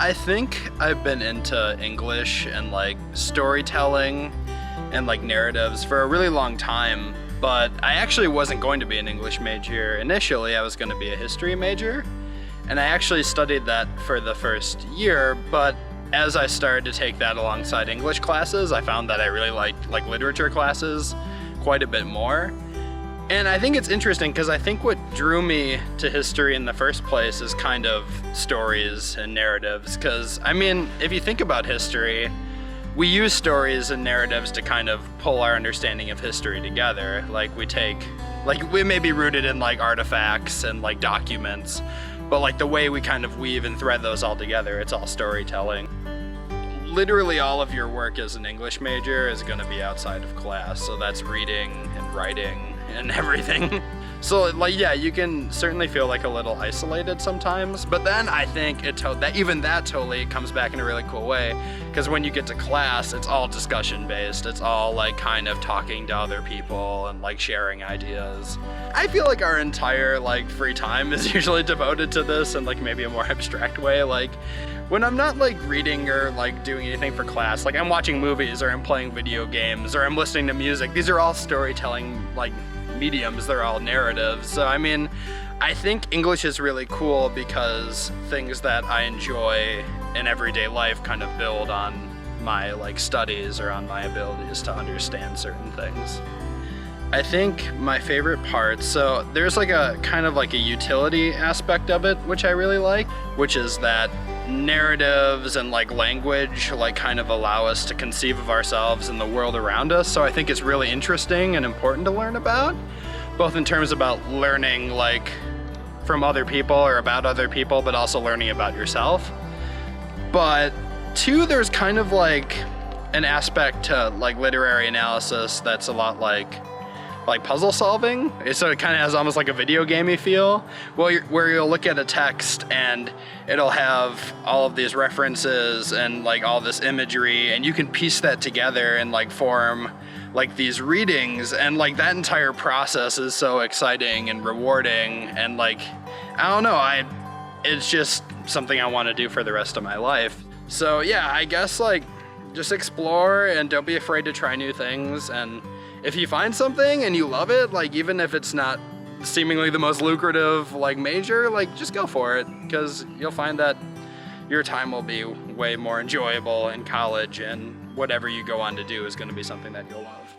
I think I've been into English and like storytelling and like narratives for a really long time, but I actually wasn't going to be an English major. Initially, I was going to be a history major, and I actually studied that for the first year, but as I started to take that alongside English classes, I found that I really liked like literature classes quite a bit more. And I think it's interesting because I think what drew me to history in the first place is kind of stories and narratives. Because, I mean, if you think about history, we use stories and narratives to kind of pull our understanding of history together. Like we may be rooted in like artifacts and like documents, but like the way we kind of weave and thread those all together, it's all storytelling. Literally all of your work as an English major is going to be outside of class, so that's reading and writing and everything. So like, yeah, you can certainly feel like a little isolated sometimes, but then I think that totally comes back in a really cool way, because when you get to class, it's all discussion based. It's all like kind of talking to other people and like sharing ideas. I feel like our entire like free time is usually devoted to this in like maybe a more abstract way. Like when I'm not like reading or like doing anything for class, like I'm watching movies or I'm playing video games or I'm listening to music, these are all storytelling like mediums, they're all narratives. So I mean, I think English is really cool because things that I enjoy in everyday life kind of build on my like studies or on my abilities to understand certain things. I think my favorite part, so there's like a kind of like a utility aspect of it, which I really like, which is that narratives and like language like kind of allow us to conceive of ourselves and the world around us. So I think it's really interesting and important to learn about, both in terms about learning like from other people or about other people, but also learning about yourself. But two, there's kind of like an aspect to like literary analysis that's a lot like puzzle solving. So it kind of has almost like a video gamey feel, where you'll look at a text and it'll have all of these references and like all this imagery, and you can piece that together and like form like these readings, and like that entire process is so exciting and rewarding, and like, I don't know, it's just something I want to do for the rest of my life. So yeah, I guess like just explore and don't be afraid to try new things, and if you find something and you love it, like even if it's not seemingly the most lucrative like major, like just go for it, because you'll find that your time will be way more enjoyable in college, and whatever you go on to do is going to be something that you'll love.